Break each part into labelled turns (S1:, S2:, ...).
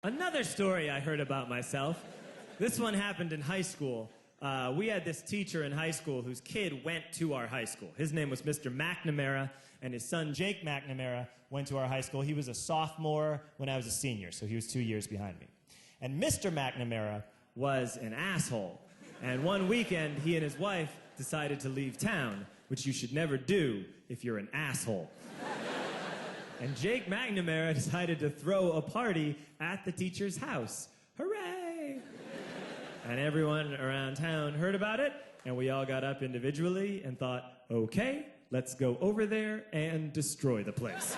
S1: Another story I heard about myself. This one happened in high school. We had this teacher in high school whose kid went to our high school. His name was Mr. McNamara, and his son Jake McNamara went to our high school. He was a sophomore when I was a senior, so he was 2 years behind me. And Mr. McNamara was an asshole. And one weekend, he and his wife decided to leave town, which you should never do if you're an asshole. And Jake McNamara decided to throw a party at the teacher's house. Hooray! And everyone around town heard about it, and we all got up individually and thought, okay, let's go over there and destroy the place.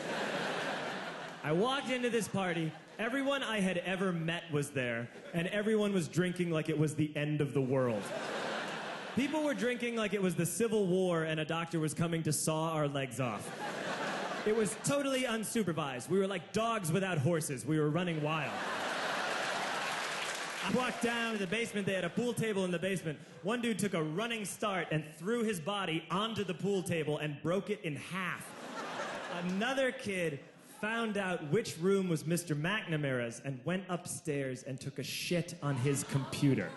S1: I walked into this party, everyone I had ever met was there, and everyone was drinking like it was the end of the world. People were drinking like it was the Civil War and a doctor was coming to saw our legs off. It was totally unsupervised. We were like dogs without horses. We were running wild. I walked down to the basement. They had a pool table in the basement. One dude took a running start and threw his body onto the pool table and broke it in half. Another kid found out which room was Mr. McNamara's and went upstairs and took a shit on his computer.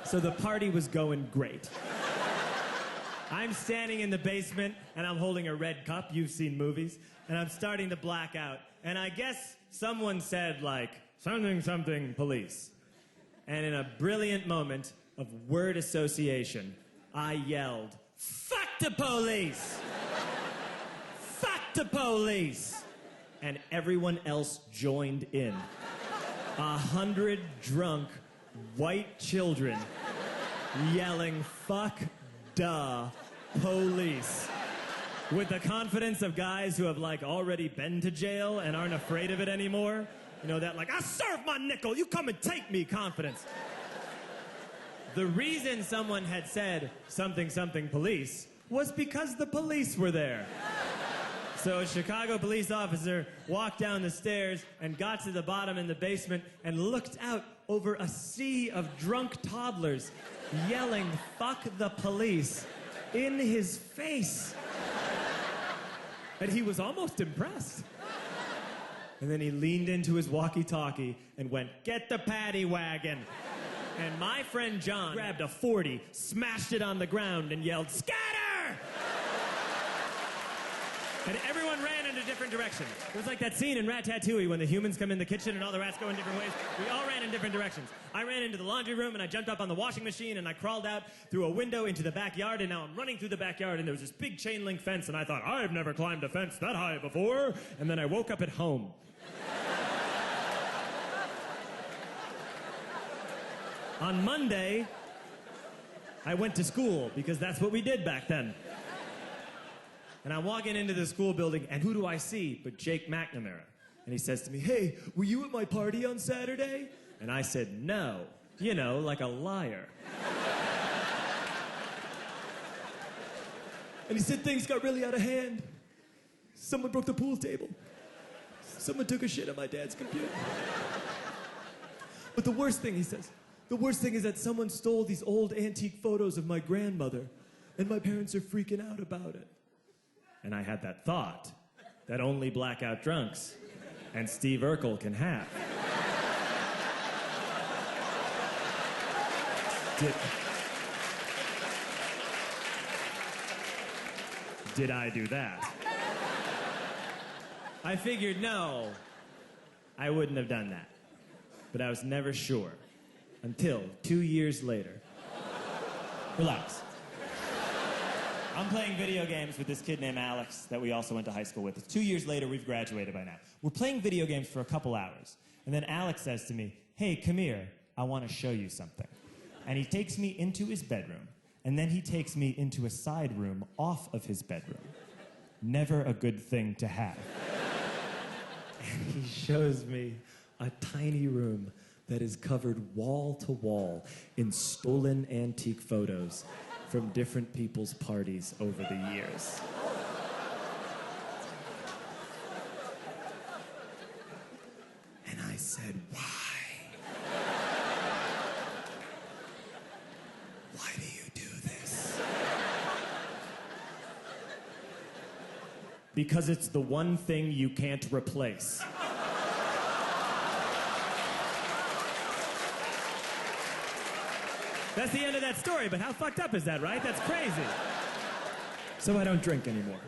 S1: So the party was going great. I'm standing in the basement, and I'm holding a red cup. You've seen movies. And I'm starting to black out. And I guess someone said, like, something, something, police. And in a brilliant moment of word association, I yelled, fuck the police! Fuck the police! And everyone else joined in. 100 drunk white children yelling, fuck duh, police. With the confidence of guys who have, like, already been to jail and aren't afraid of it anymore. You know, that, like, I'll serve my nickel, you come and take me confidence. The reason someone had said something, something, police was because the police were there. So a Chicago police officer walked down the stairs and got to the bottom in the basement and looked out over a sea of drunk toddlers yelling, fuck the police, in his face. And he was almost impressed. And then he leaned into his walkie-talkie and went, get the paddy wagon. And my friend John grabbed a .40, smashed it on the ground, and yelled, scatter! And everyone ran in a different direction. It was like that scene in Ratatouille when the humans come in the kitchen and all the rats go in different ways. We all ran in different directions. I ran into the laundry room and I jumped up on the washing machine and I crawled out through a window into the backyard, and now I'm running through the backyard and there was this big chain link fence and I thought, I've never climbed a fence that high before. And then I woke up at home. On Monday, I went to school because that's what we did back then. And I'm walking into the school building, and who do I see but Jake McNamara? And he says to me, hey, were you at my party on Saturday? And I said, no. You know, like a liar. And he said, things got really out of hand. Someone broke the pool table. Someone took a shit on my dad's computer. But the worst thing, he says, the worst thing is that someone stole these old antique photos of my grandmother, and my parents are freaking out about it. And I had that thought that only blackout drunks and Steve Urkel can have. Did I do that? I figured, no, I wouldn't have done that. But I was never sure until 2 years later. Relax. I'm playing video games with this kid named Alex that we also went to high school with. 2 years later, we've graduated by now. We're playing video games for a couple hours. And then Alex says to me, hey, come here, I want to show you something. And he takes me into his bedroom. And then he takes me into a side room off of his bedroom. Never a good thing to have. And he shows me a tiny room that is covered wall to wall in stolen antique photos from different people's parties over the years. And I said, why? Why do you do this? Because it's the one thing you can't replace. That's the end of that story, but how fucked up is that, right? That's crazy. So I don't drink anymore.